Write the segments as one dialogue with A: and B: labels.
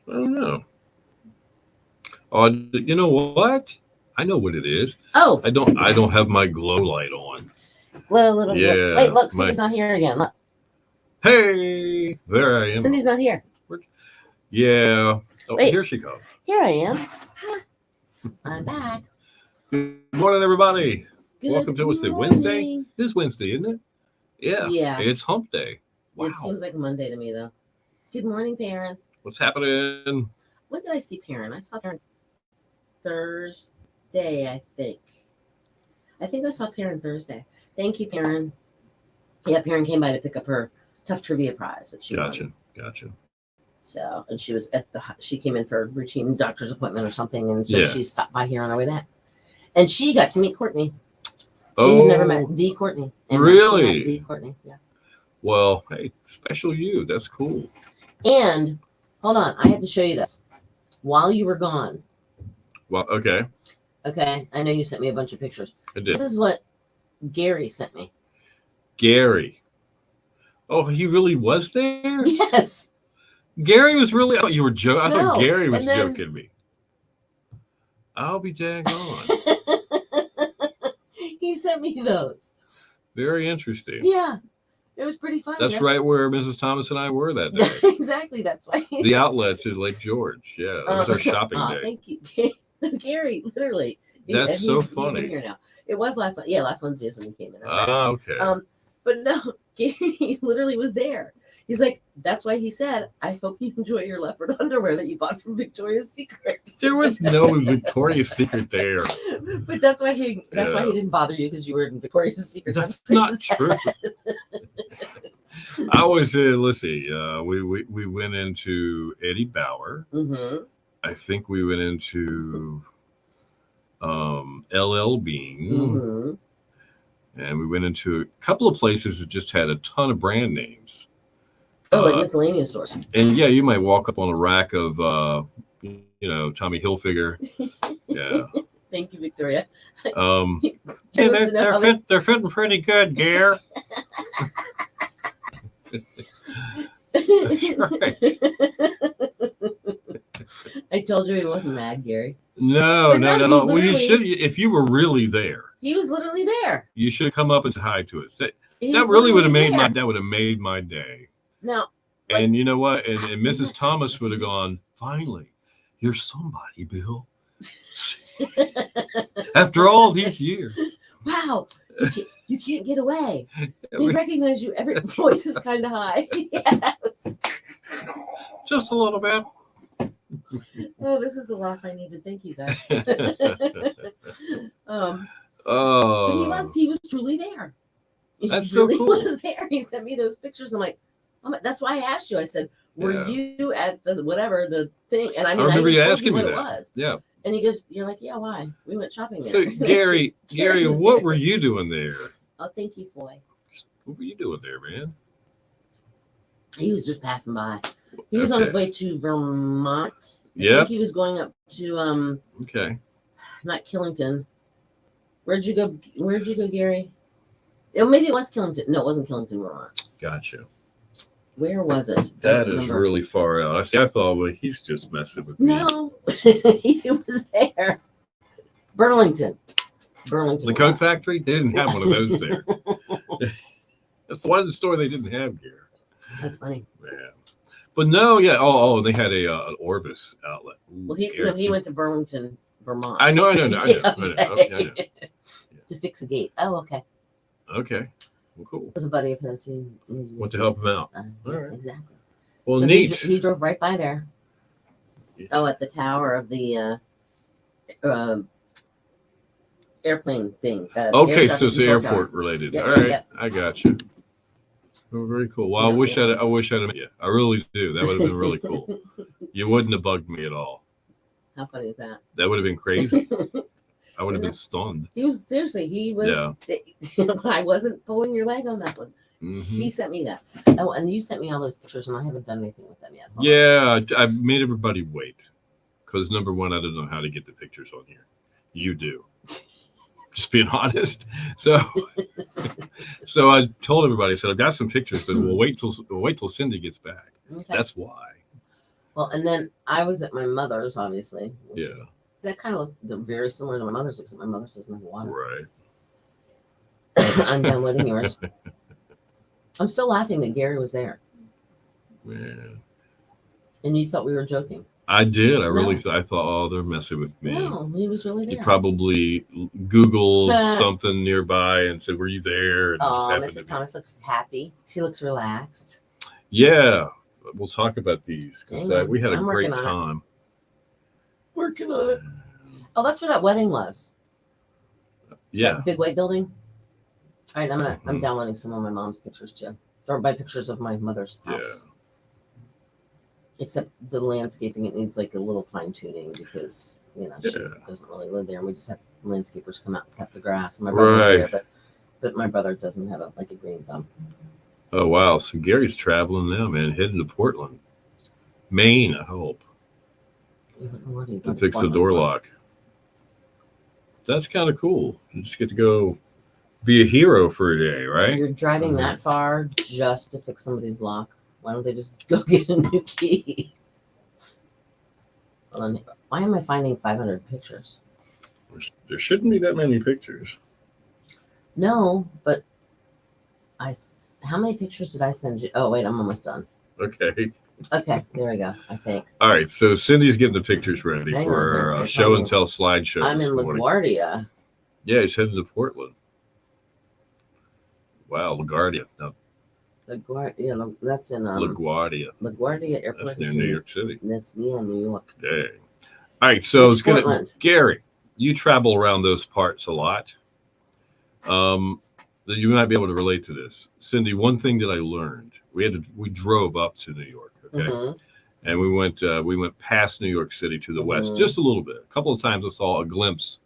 A: I don't know. Oh, you know what? I know what it is.
B: Oh,
A: I don't have my glow light on.
B: well, little. Wait,
A: Yeah,
B: look,
A: my
B: Cindy's not here again. Look,
A: hey, there I am.
B: Cindy's not here.
A: Yeah. Oh,
B: Wait,
A: here she comes.
B: here I am. Huh, I'm back.
A: Good morning, everybody.
B: Good
A: Welcome to what's the Wednesday?
B: morning.
A: It is Wednesday, isn't it? Yeah.
B: Yeah.
A: It's Hump Day. Wow.
B: It seems like a Monday to me, though. Good morning, Perrin.
A: What's happening?
B: When did I see Perrin? I saw Perrin Thursday, I think. I think I saw Perrin Thursday. Thank you, Perrin. Yeah, Perrin came by to pick up her Tough Trivia prize that she won.
A: Gotcha.
B: So, and she was she came in for a routine doctor's appointment or something, and so
A: Yeah.
B: she stopped by here on her way back. And she got to meet Courtney. She had never met the Courtney. And
A: Really?
B: she met the Courtney, yes.
A: Well, hey, special you. That's cool.
B: And hold on, I had to show you this while you were gone.
A: Well, okay.
B: Okay, I know you sent me a bunch of pictures.
A: I did.
B: This is what Gary sent me.
A: Gary. Oh, he really was there?
B: Yes.
A: Gary was really. Oh, you were joking. I
B: No,
A: thought Gary was
B: and then-
A: joking me. I'll be dang on.
B: He sent me those.
A: Very interesting.
B: Yeah, it was pretty funny.
A: That's right where Mrs. Thomas and I were that day.
B: Exactly. That's why.
A: The outlets at Lake George. Yeah, that was our shopping day.
B: Thank you, Gary. Literally.
A: That's
B: And
A: so
B: he's
A: funny.
B: in here now. It was last. Yeah, last Wednesday is when he came in. That's right.
A: Okay.
B: But no, Gary literally was there. He's like, that's why he said, I hope you enjoy your leopard underwear that you bought from Victoria's Secret.
A: There was no Victoria's Secret there.
B: But that's why he didn't bother you, because you were in Victoria's Secret.
A: That's
B: what he
A: not
B: said.
A: true. I was let's see. We went into Eddie Bauer.
B: Mm-hmm.
A: I think we went into LL Bean.
B: Mm-hmm.
A: And we went into a couple of places that just had a ton of brand names.
B: Oh, like miscellaneous stores.
A: And yeah, you might walk up on a rack of, Tommy Hilfiger. Yeah.
B: Thank you, Victoria.
A: Yeah, they're fitting pretty good, Gare. That's right.
B: I told you he wasn't mad, Gary.
A: No.
B: But no,
A: Well, you
B: literally-
A: should. If you were really there,
B: He was literally there.
A: you should have come up and say hi to us. That
B: He
A: that
B: was
A: really would have
B: literally
A: made
B: there.
A: my day.
B: Now,
A: And you know what? And Mrs. Thomas would have gone, finally, you're somebody, Bill. After all these years.
B: wow, you can't get away. They recognize you. Every voice is kind of high. Yes.
A: Just a little bit.
B: Oh, this is the laugh I needed. Thank you, guys. But
A: Oh.
B: he was truly there. He
A: That's so
B: really
A: cool.
B: was there. He sent me those pictures. I'm like, that's why I asked you. I said, were
A: Yeah.
B: you at the thing? And I
A: I
B: mean,
A: remember
B: even
A: you
B: told
A: asking me
B: what it
A: that.
B: was.
A: Yeah.
B: And he goes, you're like, yeah, why? We went shopping there.
A: So, Gary,
B: was
A: what
B: there.
A: were you doing there?
B: Oh, thank you, Foy.
A: What were you doing there, man?
B: He was just passing by. He was on his
A: Okay.
B: way to Vermont. I
A: Yep.
B: think he was going up to
A: Okay.
B: not Killington. Where'd you go, Gary? Oh, maybe it was Killington. No, it wasn't Killington, Vermont.
A: Gotcha.
B: Where was it?
A: That
B: Don't
A: is
B: remember.
A: really far out. I thought, well, he's just messing with me.
B: No, he was there. Burlington.
A: The
B: Vermont.
A: coat factory? They didn't have one of those there. That's the one store they didn't have here.
B: That's funny.
A: Yeah. But no, yeah. Oh, they had an Orbis outlet. Ooh,
B: Well, he
A: Gary.
B: went to Burlington, Vermont.
A: I know.
B: Okay. To fix a gate. Oh, okay.
A: Okay. Well, cool.
B: It was a buddy of his. He
A: Want to help him out.
B: Yeah,
A: All right.
B: exactly.
A: Well,
B: So
A: neat.
B: He drove right by there.
A: Yeah.
B: Oh, at the tower of the airplane thing.
A: Okay,
B: air
A: so it's
B: traffic control
A: airport
B: tower.
A: related.
B: Yep,
A: All right,
B: yep.
A: I got you. Oh, very cool. Well,
B: Yeah,
A: I wish
B: yeah.
A: I'd met you. I really do. That would have been really cool. You wouldn't have bugged me at all.
B: How funny is that?
A: That would have been crazy. I would have been stunned.
B: He was seriously. He was. I wasn't pulling your leg on that one.
A: Mhm.
B: He sent me that. Oh, and you sent me all those pictures, and I haven't done anything with them yet. Hold on.
A: Yeah, I made everybody wait because number one, I don't know how to get the pictures on here. You do. Just being honest. So I told everybody, I said, I've got some pictures, but we'll wait till Cindy gets back.
B: Okay.
A: That's why.
B: Well, and then I was at my mother's, obviously. Which,
A: Yeah.
B: that kind of looked very similar to my mother's, except my mother's doesn't have water.
A: Right.
B: I'm downloading yours. I'm still laughing that Gary was there,
A: Man.
B: and you thought we were joking.
A: I did. I really
B: No.
A: thought. I thought, oh, they're messing with me.
B: No, he was really
A: You
B: there.
A: probably Googled
B: Bah.
A: something nearby and said, "Were you there?" And it just
B: Oh,
A: happened to
B: Mrs.
A: be-
B: Thomas looks happy. She looks relaxed.
A: Yeah, we'll talk about these because
B: Hang on.
A: we had a
B: I'm
A: great
B: working on it.
A: time.
B: Working on it. Oh, that's where that wedding was.
A: Yeah.
B: That big white building. All right, I'm
A: Mhm.
B: downloading some of my mom's pictures too, or my pictures of my mother's house.
A: Yeah.
B: Except the landscaping, it needs like a little fine tuning because she
A: Yeah.
B: doesn't really live there. And we just have landscapers come out and cut the grass. And my brother's there,
A: Right.
B: but my brother doesn't have a green thumb.
A: Oh wow. So Gary's traveling now, man, heading to Portland, Maine. I hope
B: What do you
A: to
B: got
A: fix the
B: Portland
A: door
B: for?
A: lock. That's kind of cool. You just get to go be a hero for a day, right?
B: You're driving that far just to fix somebody's lock. Why don't they just go get a new key? Hold on. Why am I finding 500 pictures?
A: There shouldn't be that many pictures.
B: No, but how many pictures did I send you? Oh, wait, I'm almost done.
A: Okay.
B: Okay, there we go, I think.
A: All right. So Cindy's getting the pictures ready
B: Hang
A: for
B: on,
A: our
B: I'm
A: show and tell slideshow.
B: I'm
A: this
B: in
A: morning.
B: LaGuardia.
A: Yeah, he's heading to Portland. Wow, LaGuardia. No,
B: LaGuardia, that's in
A: LaGuardia.
B: LaGuardia Airport.
A: That's near
B: is
A: New
B: in-
A: York City.
B: That's New York.
A: Dang. All right, so
B: It's
A: it's gonna
B: Portland.
A: Gary. You travel around those parts a lot. You might be able to relate to this, Cindy. One thing that I learned, we drove up to New York, okay,
B: Mhm.
A: and we went past New York City to the west
B: Mhm.
A: just a little bit. A couple of times I saw a glimpse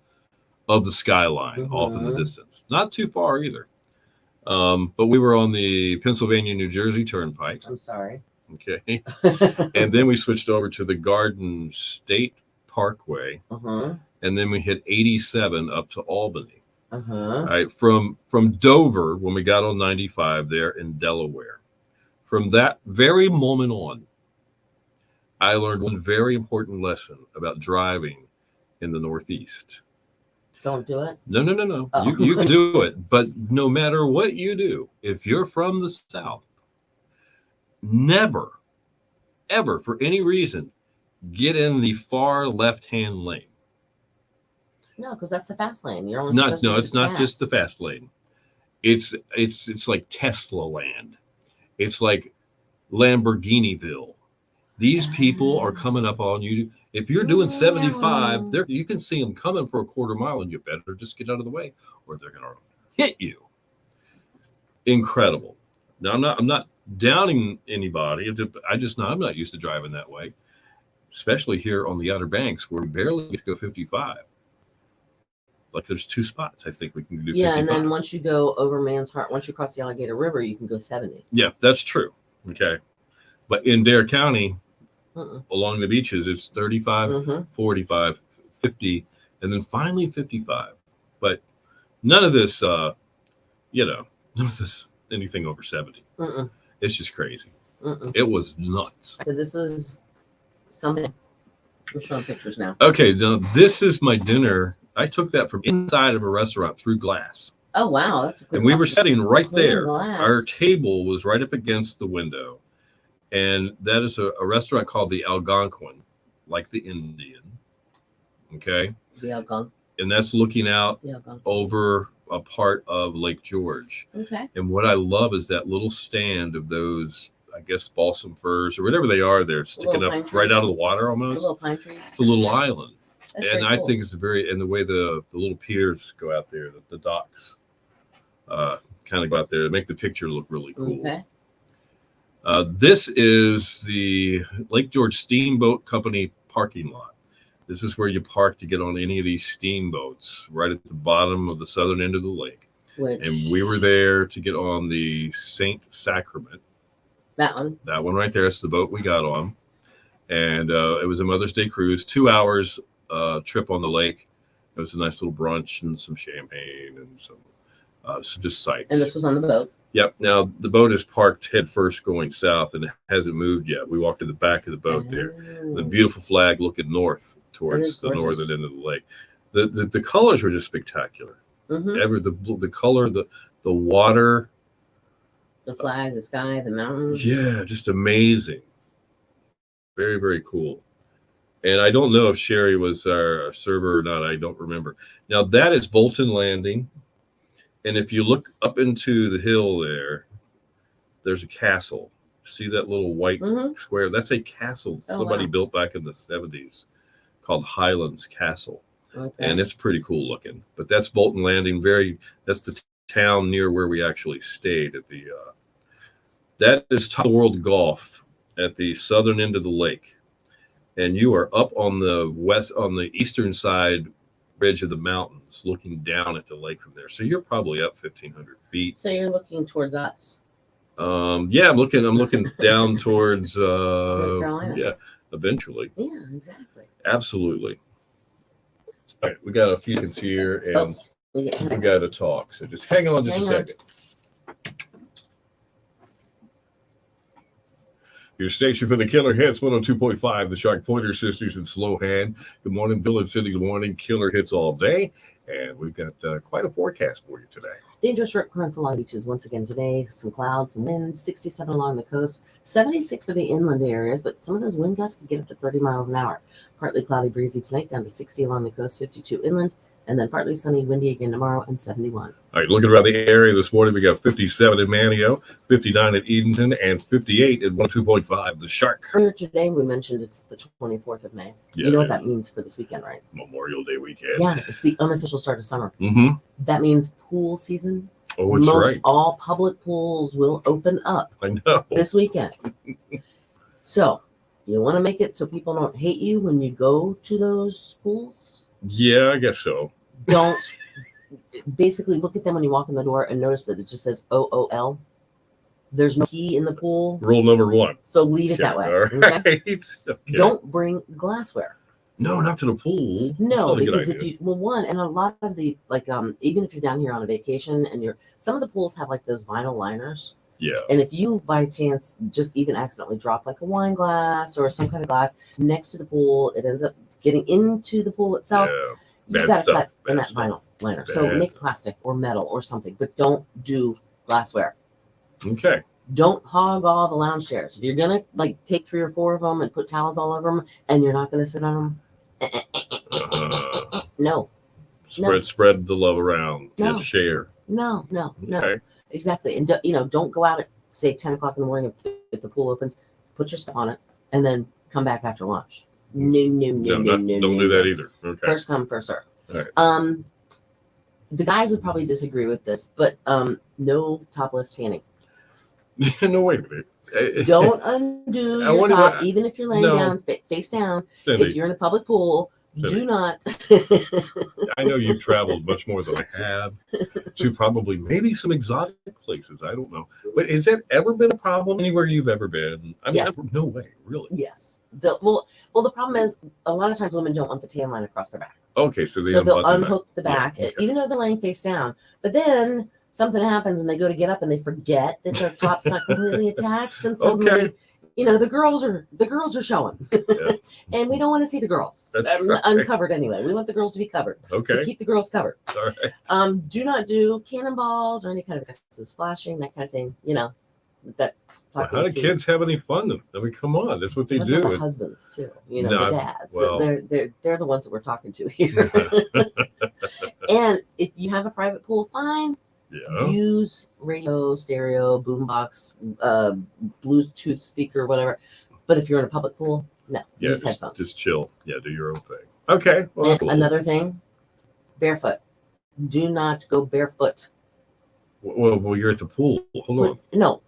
A: of the skyline off in the
B: Mhm.
A: distance. Not too far either. But we were on the Pennsylvania New Jersey Turnpike,
B: I'm sorry.
A: okay, and then we switched over to the Garden State Parkway, and then we hit 87 up to Albany. All right, from Dover when we got on 95 there in Delaware. From that very moment on, I learned one very important lesson about driving in the Northeast.
B: Don't do it.
A: No.
B: Oh.
A: You can do it, but no matter what you do, if you're from the South, never, ever, for any reason, get in the far left-hand lane.
B: No, because that's the fast lane. You're only
A: No,
B: supposed to use
A: it's not just the
B: fast.
A: fast lane. It's like Tesla land. It's like Lamborghiniville. These people are coming up on you. If you're doing 75, you can see them coming for a quarter mile, and you better just get out of the way, or they're gonna hit you. Incredible. Now I'm not downing anybody. I'm not used to driving that way, especially here on the Outer Banks where we barely get to go 55. Like there's two spots I think we can do 55.
B: Yeah, and then once you go over Man's Heart, once you cross the Alligator River, you can go 70.
A: Yeah, that's true. Okay. But in Dare County,
B: Mm-mm.
A: along the beaches, it's 35,
B: Mhm.
A: 45, 50, and then finally 55. But none of this, none of this, anything over 70.
B: Mm-mm.
A: It's just crazy.
B: Mm-mm.
A: It was nuts.
B: So this was something. I'm showing pictures now.
A: Okay, now this is my dinner. I took that from inside of a restaurant through glass.
B: Oh, wow. That's a good
A: And we
B: one.
A: were sitting right
B: Clean
A: there.
B: glass.
A: Our table was right up against the window. And that is a restaurant called the Algonquin, like the Indian. Okay.
B: The Algonquin.
A: And that's looking out
B: The Algonquin.
A: over a part of Lake George.
B: Okay.
A: And what I love is that little stand of those, I guess, balsam firs or whatever they are. They're sticking
B: little
A: up
B: pine
A: right
B: trees.
A: out of the water
B: The
A: almost.
B: little pine trees.
A: It's a little island.
B: That's
A: And
B: very
A: I
B: cool.
A: think it's and the way the little piers go out there, the docks kind of go out there to make the picture look really cool.
B: Okay.
A: This is the Lake George Steamboat Company parking lot. This is where you park to get on any of these steamboats right at the bottom of the southern end of the lake.
B: Which,
A: And we were there to get on the St. Sacrament.
B: that one.
A: That one right there. That's the boat we got on. And it was a Mother's Day cruise, 2 hours trip on the lake. It was a nice little brunch and some champagne and some just sights.
B: And this was on the boat.
A: Yep. Now the boat is parked head first going south and it hasn't moved yet. We walked to the back of the boat there. The beautiful flag looking north towards the northern end of the lake. The colors were just spectacular. The color, the water,
B: the flag, the sky, the mountains.
A: Yeah, just amazing. Very, very cool. And I don't know if Sherry was our server or not. I don't remember. Now that is Bolton Landing. And if you look up into the hill there's a castle. See that little white square? That's a castle somebody built back in the 70s called Highlands Castle. Okay. And it's pretty cool looking. But that's Bolton Landing. That's the town near where we actually stayed at the that is Top World Golf at the southern end of the lake. And you are up on the eastern side ridge of the mountains looking down at the lake from there. So you're probably up 1,500 feet.
B: So you're looking towards us.
A: Yeah, I'm looking down towards
B: North Carolina.
A: Yeah, eventually.
B: Yeah, exactly.
A: Absolutely. All right, we got a few things here and we got to talk. So just hang on just a second. Your station for the Killer Hits, 102.5, the Shark Pointer Sisters in Slow Hand. Good morning, Bill and Cindy. Good morning. Killer Hits all day. And we've got quite a forecast for you today.
C: Dangerous rip currents along beaches once again today. Some clouds, some wind, 67 along the coast, 76 for the inland areas, but some of those wind gusts could get up to 30 miles an hour. Partly cloudy, breezy tonight, down to 60 along the coast, 52 inland, and then partly sunny, windy again tomorrow, and 71.
A: All right, looking around the area this morning, we got 57 in Manio, 59 at Edenton, and 58 at 102.5, the Shark.
C: Earlier today, we mentioned it's the 24th of May.
A: Yeah,
C: you know what that means for this weekend, right?
A: Memorial Day weekend.
C: Yeah, it's the unofficial start of summer.
A: Mm-hmm.
C: That means pool season.
A: Oh, it's right.
C: All public pools will open up this weekend. So, you want to make it so people don't hate you when you go to those pools?
A: Yeah, I guess so.
C: Don't basically look at them when you walk in the door and notice that it just says OOL. There's no key in the pool.
A: Rule number 1.
C: So leave it that way.
A: All right. Okay.
C: Don't bring glassware.
A: No, not to the pool.
C: No, because if you, and a lot of the, even if you're down here on a vacation and some of the pools have like those vinyl liners.
A: Yeah.
C: And if you by chance just even accidentally drop like a wine glass or some kind of glass next to the pool, it ends up getting into the pool itself.
A: Yeah.
C: You got to cut in that vinyl liner. So mix plastic or metal or something, but don't do glassware.
A: Okay.
C: Don't hog all the lounge chairs. If you're going to take 3 or 4 of them and put towels all over them and you're not going to sit on them, no.
A: Spread the love around.
C: No.
A: Just share.
C: No.
A: Okay.
C: Exactly. And don't go out at say 10 o'clock in the morning if the pool opens, put your stuff on it and then come back after lunch. No.
A: Don't do that either. Okay.
C: First come, first serve.
A: All right.
C: The guys would probably disagree with this, but no topless tanning.
A: No, wait a minute.
C: Don't undo your top, even if you're laying down, face down.
A: Cindy,
C: if you're in a public pool, do not.
A: I know you've traveled much more than I have to probably maybe some exotic places. I don't know. But has that ever been a problem anywhere you've ever been? I mean,
C: yes.
A: No way, really.
C: Yes. Well, the problem is a lot of times women don't want the tan line across their back.
A: Okay, so
C: they'll unhook the back,
A: yeah, okay.
C: Even though they're laying face down. But then something happens and they go to get up and they forget that their top's not completely attached, and suddenly, the girls are showing, and we don't want to see the girls uncovered anyway. We want the girls to be covered.
A: Okay,
C: so keep the girls covered.
A: All right.
C: Do not do cannonballs or any kind of excessive splashing, that kind of thing.
A: How do kids have any fun? I mean, come on, that's what they do.
C: The husbands too, the dads. Well, they're the ones that we're talking to here. And if you have a private pool, fine.
A: Yeah.
C: Use radio, stereo, boombox, Bluetooth speaker, whatever. But if you're in a public pool, no. Use headphones.
A: Just chill. Yeah, do your own thing. Okay. Well,
C: cool. Another thing, barefoot. Do not go barefoot.
A: Well, you're at the pool. Hold on.
C: No,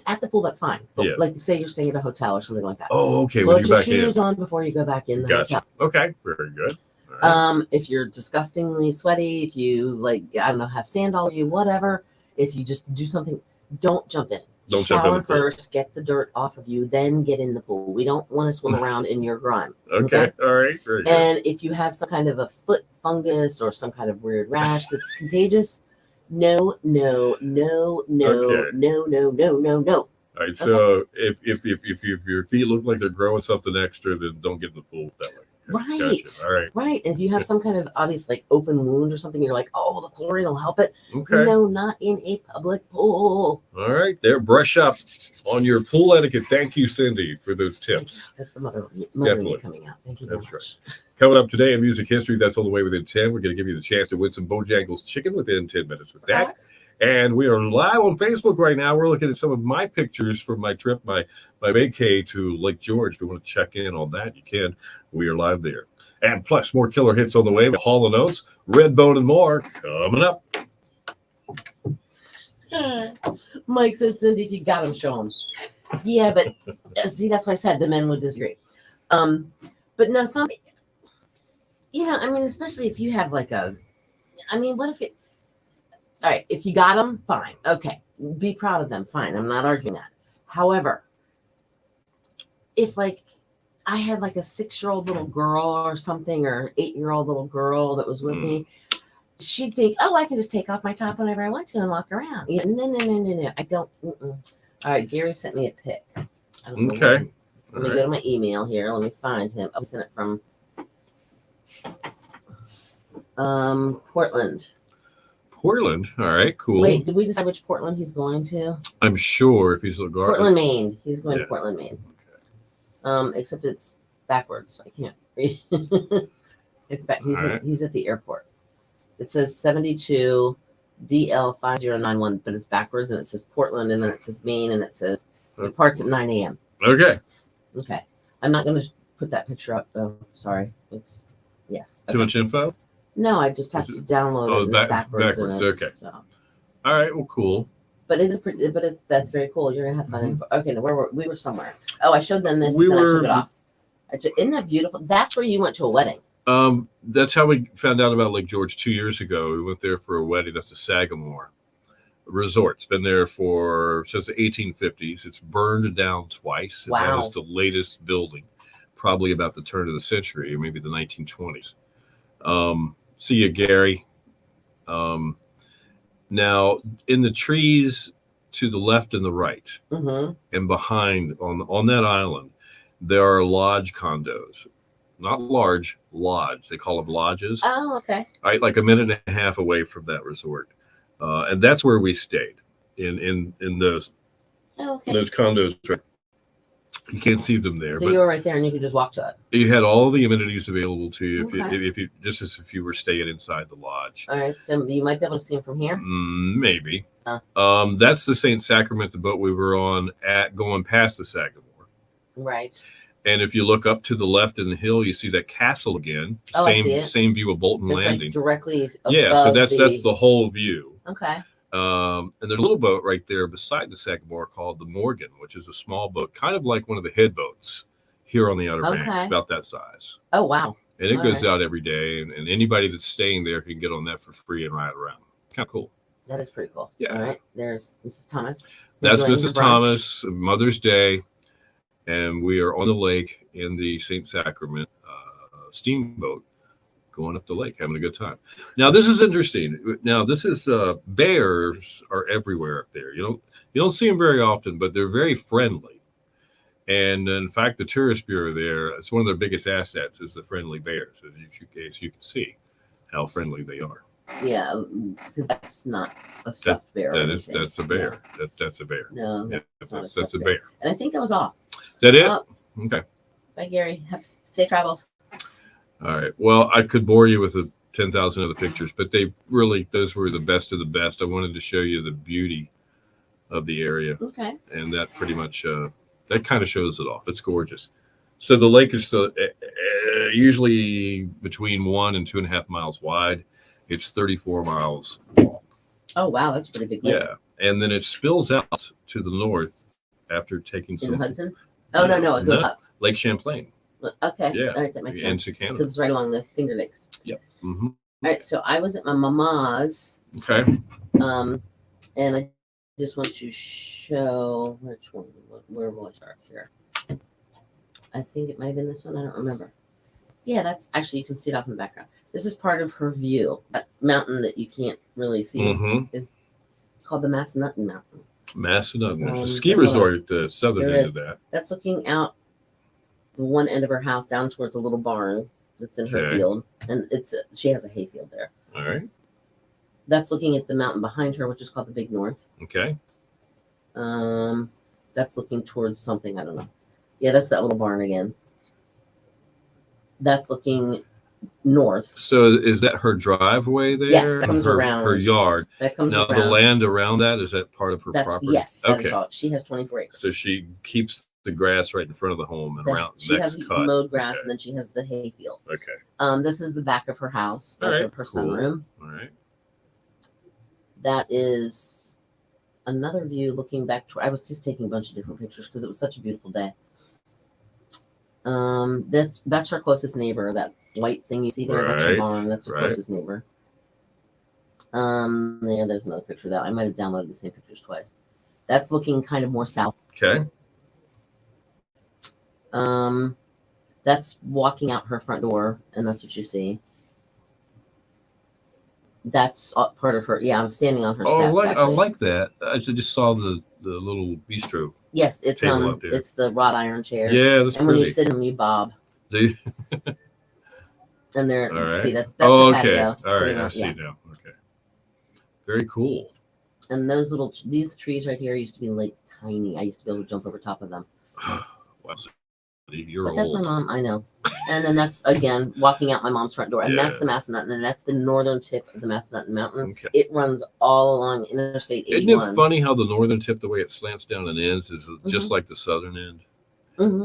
C: at the pool, that's fine. But like, say you're staying at a hotel or something like that.
A: Oh, okay.
C: Put your shoes on before you go back in the hotel.
A: Okay, very good. Right.
C: If you're disgustingly sweaty, if you have sand all over you, whatever. If you just do something, don't jump in. Shower first, get the dirt off of you, then get in the pool. We don't want to swim around in your grime.
A: Okay. All right. Very good.
C: And if you have some kind of a foot fungus or some kind of weird rash that's contagious, No.
A: Okay.
C: No.
A: All right, so if your feet look like they're growing something extra, then don't get in the pool that way.
C: Right.
A: Gotcha. All right.
C: Right. And if you have some kind of obvious like open wound or something, you're like, oh, well, the chlorine will help it.
A: Okay.
C: No, not in a public pool.
A: All right. There, brush up on your pool etiquette. Thank you, Cindy, for those tips.
C: That's the mother
A: Definitely.
C: coming out. Thank you very
A: That's
C: much.
A: Coming up today in music history, that's all the way within 10. We're going to give you the chance to win some Bojangles chicken within 10 minutes with that. And we are live on Facebook right now. We're looking at some of my pictures from my trip, my vacay to Lake George. If you want to check in on that, you can. We are live there. And plus, more killer hits on the way. Hall & Oates, Redbone, and more coming up.
C: Mike says, Cindy, you got him, show him. Yeah, but see, that's why I said the men would disagree. But no, some, I mean, especially if you have like what if it, all right, if you got them, fine. Okay. Be proud of them. Fine. I'm not arguing that. However, if like I had like a 6-year-old little girl or something, or 8-year-old little girl that was with me, she'd think, oh, I can just take off my top whenever I want to and walk around. No. I don't. All right. Gary sent me a pic.
A: Okay.
C: Let me go to my email here. Let me find him. I sent it from Portland.
A: Portland. All right, cool.
C: Wait, did we decide which Portland he's going to?
A: I'm sure if he's a guard.
C: Portland, Maine. He's going to Portland, Maine. Okay. Except it's backwards. I can't read. It's back. He's at the airport. It says 72 DL 5091, but it's backwards, and it says Portland, and then it says Maine, and it says departs at 9 a.m.
A: Okay.
C: Okay. I'm not going to put that picture up though. Sorry. It's yes.
A: Too much info?
C: No, I just have to download it. And it's backwards.
A: Okay. So. All right. Well, cool.
C: But it is pretty. But that's very cool. You're gonna have fun. Mm-hmm. Okay. No, we were somewhere. Oh, I showed them this.
A: I took
C: it off. Isn't that beautiful? That's where you went to a wedding.
A: That's how we found out about Lake George 2 years ago. We went there for a wedding. That's the Sagamore Resort. It's been there since the 1850s. It's burned down twice.
C: Wow.
A: That is the latest building, probably about the turn of the century, or maybe the 1920s. See you, Gary. Now, in the trees to the left and the right, and behind on that island, there are lodge condos. Not large, lodge. They call them lodges.
C: Oh, okay.
A: Right, like a minute and a half away from that resort, and that's where we stayed in those those condos. Right? You can't see them there.
C: So you were right there, and you could just walk to it.
A: You had all the amenities available to you if you just as if you were staying inside the lodge.
C: All right, so you might be able to see them from here.
A: Maybe. That's the St. Sacrament, the boat we were on going past the Sagamore.
C: Right.
A: And if you look up to the left in the hill, you see that castle again.
C: Oh, I see it.
A: Same view of Bolton Landing.
C: Like directly above.
A: Yeah, so that's the whole view.
C: Okay.
A: And there's a little boat right there beside the Sagamore called the Morgan, which is a small boat, kind of like one of the head boats here on the Outer Banks, about that size.
C: Oh, wow.
A: And it goes out every day, and anybody that's staying there can get on that for free and ride around. Kind of cool.
C: That is pretty cool.
A: Yeah.
C: All right. There's Mrs. Thomas.
A: That's Mrs. Thomas, Mother's Day. And we are on the lake in the St. Sacrament steamboat going up the lake, having a good time. Now, this is interesting. Now, this is bears are everywhere up there. You don't see them very often, but they're very friendly. And in fact, the tourist bureau there, it's one of their biggest assets is the friendly bears, as you can see how friendly they are.
C: Yeah, because that's not a stuffed bear.
A: That's a bear. Yeah. That's a bear.
C: No,
A: that's a bear.
C: And I think that was all.
A: That it? Okay.
C: Bye, Gary. Have safe travels.
A: All right. Well, I could bore you with the 10,000 other pictures, but those were the best of the best. I wanted to show you the beauty of the area.
C: Okay.
A: And that pretty much, that kind of shows it off. It's gorgeous. So the lake is usually between 1 and 2.5 miles wide. It's 34 miles long.
C: Oh, wow. That's a pretty big lake.
A: Yeah. And then it spills out to the north after taking some.
C: In Hudson? Oh, no. It goes up.
A: Lake Champlain.
C: Okay.
A: Yeah.
C: All right. That makes sense.
A: Into Canada.
C: Because it's right along the Finger Lakes.
A: Yep. Mm-hmm.
C: All right. So I was at my mama's.
A: Okay.
C: And I just want to show which one. Where will I start here? I think it might have been this one. I don't remember.
B: Yeah, that's actually, you can see it off in the background. This is part of her view. That mountain that you can't really see is called the Massanutten Mountain.
A: Massanutten. There's a ski
B: hold on.
A: resort at the southern
B: There
A: end
B: is.
A: of that.
B: That's looking out the one end of her house down towards a little barn that's in her field, and she has a hay field there.
A: All right.
B: That's looking at the mountain behind her, which is called the Big North.
A: Okay.
B: That's looking towards something, I don't know. Yeah, that's that little barn again. That's looking north.
A: So is that her driveway there?
B: Yes, that comes
A: her,
B: around.
A: her yard.
B: That comes
A: now
B: around.
A: The land around that, is that part of her property?
B: Yes. That
A: okay.
B: is all. She has 24 acres.
A: So she keeps the grass right in front of the home and around
B: she
A: next
B: has
A: cut.
B: mowed grass, and then she has the hay field.
A: Okay.
B: This is the back of her house,
A: All
B: like
A: right,
B: her
A: cool.
B: sunroom.
A: All right.
B: That is another view looking back. I was just taking a bunch of different pictures because it was such a beautiful day. That's her closest neighbor. That white thing you see there, that's her barn. That's her closest neighbor. Yeah, there's another picture of that. I might have downloaded the same pictures twice. That's looking kind of more south.
A: Okay.
B: That's walking out her front door, and that's what you see. That's part of her. Yeah, I'm standing on her steps.
A: I like that. I just saw the little bistro.
B: Yes, it's
A: up there.
B: It's the wrought iron chairs.
A: Yeah, that's
B: and
A: pretty.
B: when you sit in them, you bob.
A: Do you?
B: And they're
A: All right.
B: see that's
A: oh,
B: her
A: okay.
B: patio.
A: All right, I see now. Okay. Very cool.
B: And these trees right here used to be like tiny. I used to be able to jump over top of them.
A: Wow. You're
B: But that's
A: old.
B: my mom, I know. And then that's again walking out my mom's front door, and
A: Yeah.
B: that's the Massanutten, and that's the northern tip of the Massanutten Mountain.
A: Okay.
B: It runs all along Interstate 81.
A: Isn't it funny how the northern tip, the way it slants down and ends, is just like the southern end,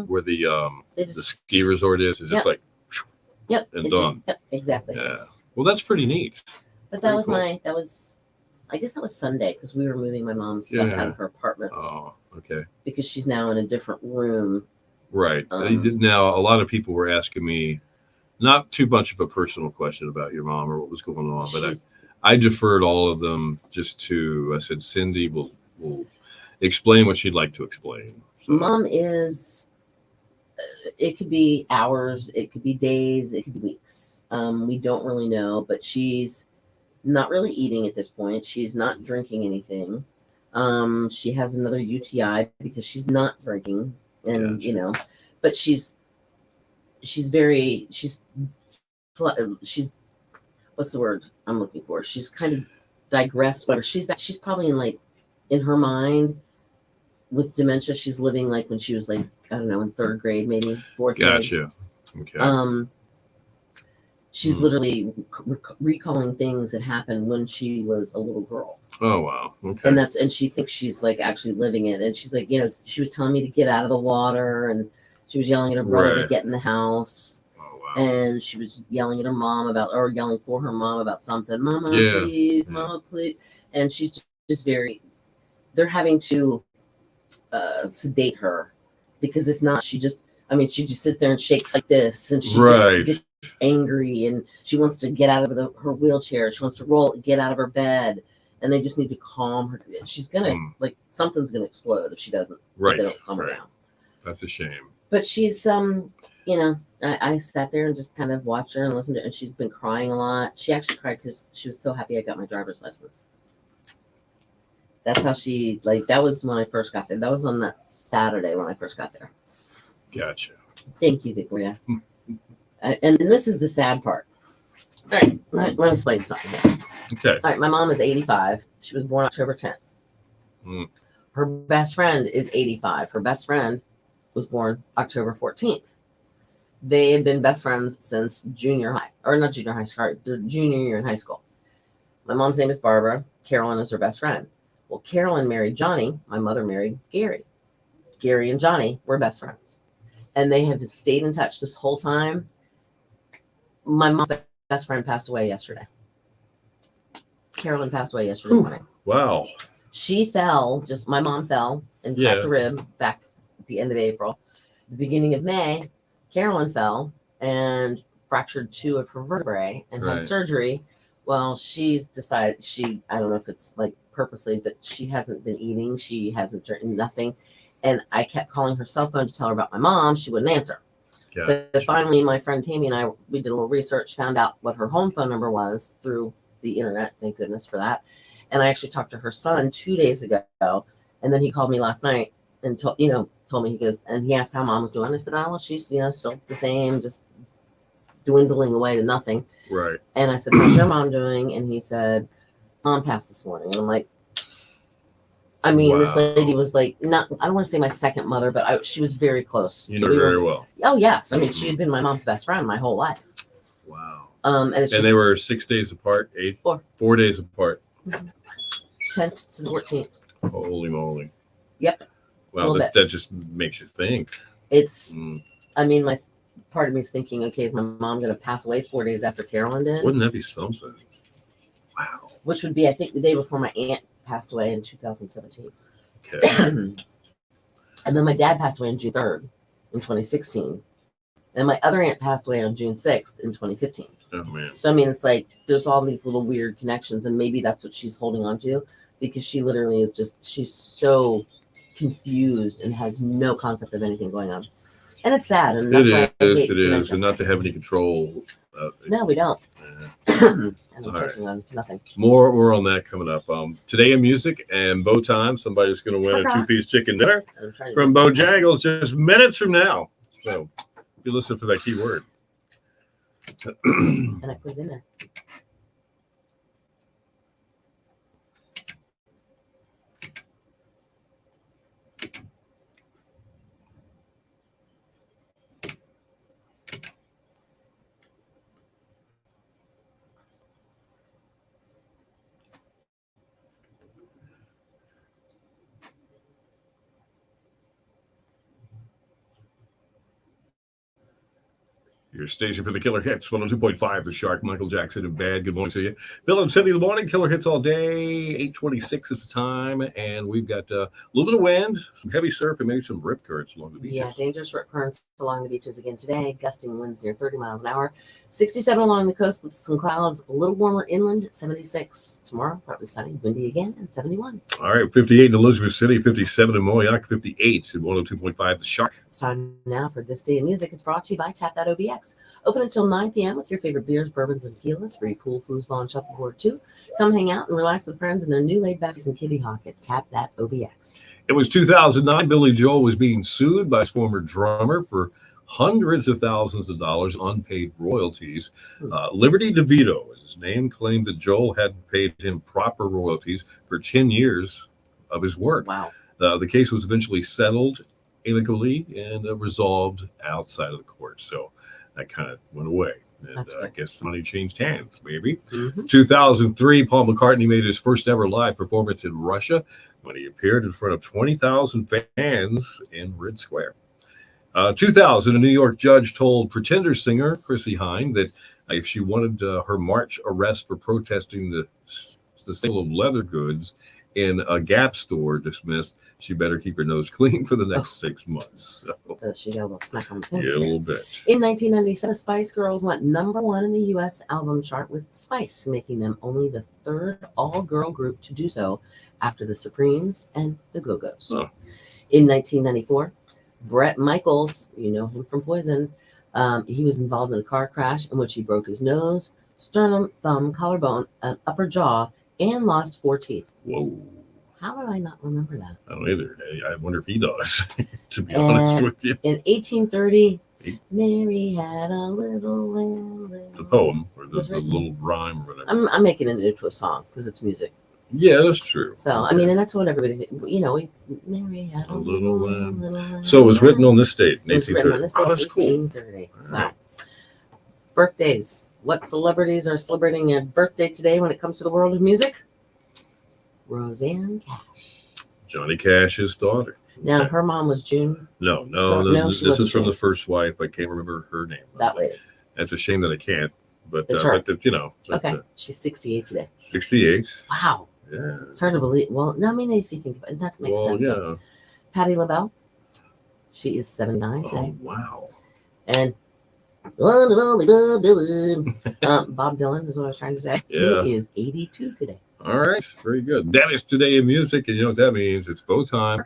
A: where the ski resort is just like and done.
B: Exactly.
A: Yeah. Well, that's pretty neat.
B: But that
A: Pretty
B: was I guess that was Sunday because we were moving my mom's stuff out of her apartment
A: Oh, okay.
B: because she's now in a different room.
A: Right. Now, a lot of people were asking me, not too much of a personal question about your mom or what was going on, but I deferred all of them just to, I said, Cindy will explain what she'd like to explain. So,
B: Mom is, it could be hours, it could be days, it could be weeks. We don't really know, but she's not really eating at this point. She's not drinking anything. She has another UTI because she's not drinking. And but she's what's the word I'm looking for? She's kind of digressed, but she's probably in her mind with dementia. She's living like when she was like, I don't know, in third grade, maybe fourth grade.
A: Gotcha. Okay.
B: She's literally recalling things that happened when she was a little girl.
A: Oh, wow. Okay.
B: And she thinks she's like actually living it. And she's like, she was telling me to get out of the water, and she was yelling at her brother to get in the house.
A: Oh, wow.
B: And she was yelling at her mom yelling for her mom about something. Mama, please, Mama, please. And she's just they're having to sedate her, because if not, she just sits there and shakes like this, and she just gets angry, and she wants to get out of her wheelchair. She wants to get out of her bed, and they just need to calm her. She's gonna something's gonna explode if she doesn't. If they don't calm her down.
A: That's a shame.
B: But she's I sat there and just kind of watched her and listened to her, and she's been crying a lot. She actually cried because she was so happy I got my driver's license. That's how that was when I first got there. That was on that Saturday when I first got there.
A: Gotcha.
B: Thank you, Victoria. And this is the sad part. All right, let me explain something here.
A: Okay.
B: All right, my mom is 85. She was born October 10th. Her best friend is 85. Her best friend was born October 14th. They have been best friends since junior year in high school. My mom's name is Barbara. Carolyn is her best friend. Well, Carolyn married Johnny. My mother married Gary. Gary and Johnny were best friends. And they have stayed in touch this whole time. My mom's best friend passed away yesterday. Carolyn passed away yesterday morning.
A: Wow.
B: My mom fell and cracked a rib back at the end of April. The beginning of May, Carolyn fell and fractured 2 of her vertebrae and had surgery. Well, she's decided I don't know if it's like purposely, but she hasn't been eating. She hasn't drinking nothing. And I kept calling her cell phone to tell her about my mom. She wouldn't answer. So finally, my friend Tammy and I, we did a little research, found out what her home phone number was through the internet. Thank goodness for that. And I actually talked to her son 2 days ago, and then he called me last night and told me, he goes, and he asked how mom was doing. I said, oh, well, she's still the same, just dwindling away to nothing.
A: Right.
B: And I said, how's your mom doing? And he said, Mom passed this morning. And I'm like, I mean, This lady was like, I don't want to say my second mother, but she was very close.
A: You know her very well.
B: Oh, yes. I mean, she had been my mom's best friend my whole life.
A: Wow.
B: And
A: they were 6 days apart, 4 days apart.
B: 10th to the 14th.
A: Holy moly.
B: Yep.
A: Wow, that just makes you think.
B: It's, I mean, my part of me is thinking, okay, is my mom going to pass away 4 days after Carolyn did?
A: Wouldn't that be something? Wow.
B: Which would be, I think, the day before my aunt passed away in 2017.
A: Okay.
B: And then my dad passed away on June 3rd in 2016. And my other aunt passed away on June 6th in 2015.
A: Oh, man.
B: So, I mean, it's like there's all these little weird connections, and maybe that's what she's holding on to, because she literally is she's so confused and has no concept of anything going on. And it's sad. And that's
A: it is. And not to have any control.
B: No, we don't.
A: Yeah.
B: And I'm checking on nothing.
A: More on that coming up. Today in music and Bow Time, somebody's going to win a 2-piece chicken dinner from Bojangles just minutes from now. So you listen for that key word.
B: And I put it in there.
A: Your station for the Killer Hits, 102.5, The Shark, Michael Jackson and Bad. Good morning to you. Bill and Cindy in the morning, Killer Hits all day, 8:26 is the time, and we've got a little bit of wind, some heavy surf, and maybe some rip currents along the beaches.
B: Yeah, dangerous rip currents along the beaches again today, gusting winds near 30 miles an hour. 67 along the coast with some clouds, a little warmer inland, 76. Tomorrow, partly sunny, windy again, and 71.
A: All right, 58 in Elizabeth City, 57 in Moyock, 58 in 102.5, The Shark.
B: It's time now for This Day in Music. It's brought to you by Tap That OBX. Open until 9 p.m. with your favorite beers, bourbons, and tequilas. Free pool, foosball, and shuffleboard, too. Come hang out and relax with friends in their new laid-back and Kitty Hawk at Tap That OBX.
A: It was 2009. Billy Joel was being sued by his former drummer for hundreds of thousands of dollars unpaid royalties. Liberty DeVito, as his name, claimed that Joel hadn't paid him proper royalties for 10 years of his work.
B: Wow.
A: The case was eventually settled amicably and resolved outside of the court. So that kind of went away. And I guess the money changed hands, maybe. 2003, Paul McCartney made his first ever live performance in Russia when he appeared in front of 20,000 fans in Red Square. 2000, a New York judge told Pretender singer Chrissie Hynde that if she wanted her March arrest for protesting the sale of leather goods in a Gap store dismissed, she better keep her nose clean for the next 6 months.
B: So she got a little smack on the face.
A: Yeah, a little bit.
B: In 1997, Spice Girls went #1 in the U.S. album chart with Spice, making them only the third all-girl group to do so after the Supremes and the Go-Go's.
A: Oh.
B: In 1994, Bret Michaels, you know him from Poison, he was involved in a car crash in which he broke his nose, sternum, thumb, collarbone, upper jaw, and lost 4 teeth.
A: Whoa.
B: How did I not remember that?
A: I don't either. I wonder if he does, to be honest with you.
B: In 1830, Mary had a little lamb.
A: The poem, or the little rhyme, or whatever.
B: I'm making it into a song because it's music.
A: Yeah, that's true.
B: So, I mean, and that's what everybody, Mary had a
A: little lamb. So it was written on this date, 1830.
B: Oh, that's cool. 1830. Wow. Birthdays. What celebrities are celebrating a birthday today when it comes to the world of music? Roseanne Cash.
A: Johnny Cash's daughter.
B: Now, her mom was June.
A: No, this is from the first wife. I can't remember her name.
B: That lady.
A: That's a shame that I can't. But,
B: it's her.
A: Okay.
B: She's 68 today.
A: 68.
B: Wow.
A: Yeah.
B: It's hard to believe. Well, no, I mean, if you think about it, that makes sense. Yeah. Patti LaBelle. She is 79 today.
A: Oh, wow.
B: And Bob Dylan is what I was trying to say.
A: Yeah.
B: He is 82 today.
A: All right. Very good. That is Today in Music. And you know what that means? It's bow time.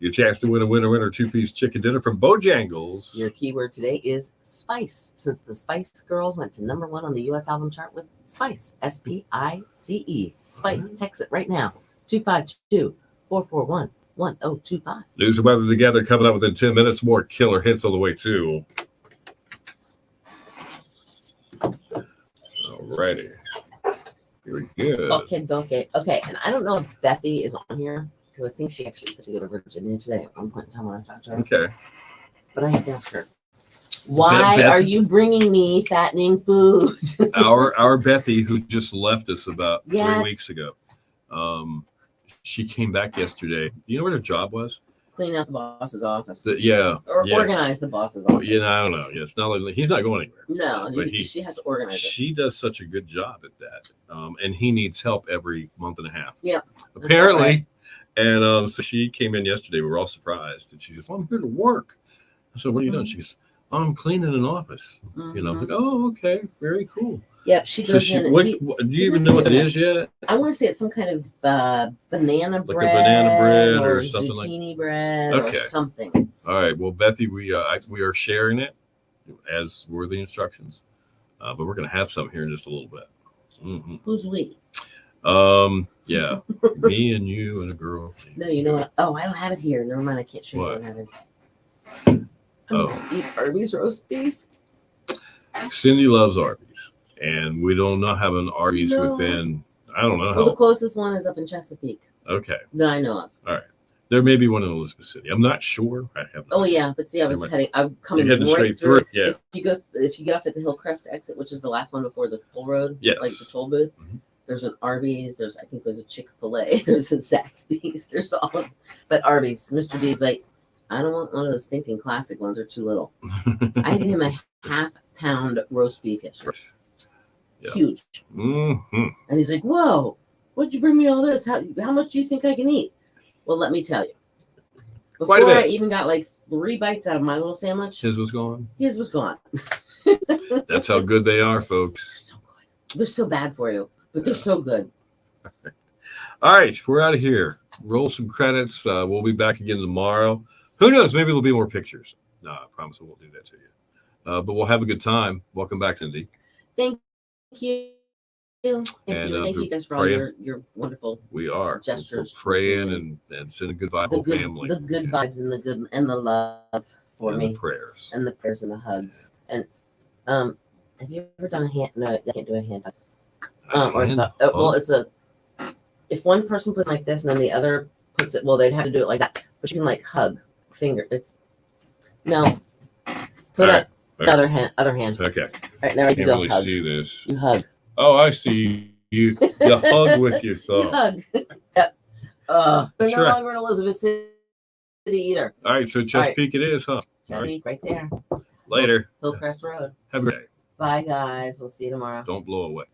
A: Your chance to win a winner two-piece chicken dinner from Bojangles.
B: Your keyword today is spice, since the Spice Girls went to #1 on the U.S. album chart with Spice, S-P-I-C-E. Spice, text it right now, 252-441-1025.
A: News and weather together coming up within 10 minutes. More killer hits on the way, too. Alrighty. Very good.
B: Okay. And I don't know if Bethy is on here, because I think she actually said to go to Virginia today at one point in time when I talked to her.
A: Okay.
B: But I have to ask her, why are you bringing me fattening food?
A: our Bethy, who just left us about 3
B: Yes.
A: weeks ago, she came back yesterday. You know what her job was?
B: Clean out the boss's office.
A: Yeah.
B: Organize the boss's office.
A: I don't know. Yeah, it's not like he's not going anywhere.
B: No,
A: but
B: she has to organize it.
A: She does such a good job at that, and he needs help every month and a half.
B: Yeah,
A: apparently. And so she came in yesterday. We were all surprised, and she goes, "I'm here to work." I said, "What are you doing?" She goes, "I'm cleaning an office."
B: Mm-hmm.
A: You know, I'm like, "Oh, okay, very cool."
B: Yep, she goes in. And
A: do you even know what it is yet?
B: I want to say it's some kind of banana bread,
A: like a banana bread or something
B: zucchini bread,
A: Okay.
B: or something.
A: All right. Well, Bethy, we are sharing it as were the instructions, but we're going to have some here in just a little bit. Mm-hmm.
B: Who's we?
A: Yeah, me and you and a girl.
B: No, you know what? Oh, I don't have it here. Never mind. I can't show you. I don't have it.
A: Oh.
B: Eat Arby's roast beef.
A: Cindy loves Arby's, and we do not have an Arby's
B: No.
A: within. I don't know
B: Well, the
A: how.
B: closest one is up in Chesapeake
A: Okay,
B: that I know of.
A: there may be one in Elizabeth City. I'm not sure. I have. No
B: Oh
A: idea.
B: yeah, but see, I'm
A: You're
B: coming
A: heading
B: right
A: straight
B: through.
A: through. Yeah.
B: If you get off at the Hillcrest exit, which is the last one before the toll road,
A: Yes.
B: like the toll booth,
A: Mhm.
B: there's an Arby's. I think there's a Chick-fil-A. There's a Zaxby's. There's all of, but Arby's. Mr. D's like, I don't want one of those stinking classic ones. They're too little. I gave him a half-pound roast beef yesterday.
A: Yeah.
B: Huge.
A: Mm-hmm.
B: And he's like, whoa, what'd you bring me all this? How much do you think I can eat? Well, let me tell you.
A: Quite a
B: Before I
A: bit.
B: even got like 3 bites out of my little sandwich,
A: His was gone.
B: his was gone.
A: That's how good they are, folks.
B: So good. They're so bad for you, but they're so good.
A: All right, we're out of here. Roll some credits. We'll be back again tomorrow. Who knows? Maybe there'll be more pictures. No, I promise we won't do that to you. But we'll have a good time. Welcome back, Cindy.
B: Thank you. Thank you guys for all
A: praying.
B: your wonderful
A: We are
B: gestures.
A: We're praying and sending good vibe whole family.
B: the good vibes and the good and the love for
A: and
B: me
A: the prayers.
B: and the prayers and the hugs. And have you ever done a hand? No, I can't do a hand hug. Well, it's if one person puts it like this and then the other puts it. Well, they'd have to do it like that, but you can like hug finger. It's no. Put
A: All
B: up the other hand.
A: Okay.
B: All right, now I
A: I
B: can
A: can't
B: go
A: really
B: hug.
A: see this.
B: You hug.
A: Oh, I see. You hug with your
B: You
A: thumb.
B: hug. Yep. They're
A: That's
B: no
A: right.
B: longer in Elizabeth City either.
A: All right, so Chesapeake it is, huh?
B: Chesapeake, right there.
A: Later.
B: Hillcrest Road.
A: Have a great day.
B: Bye, guys. We'll see you tomorrow.
A: Don't blow away.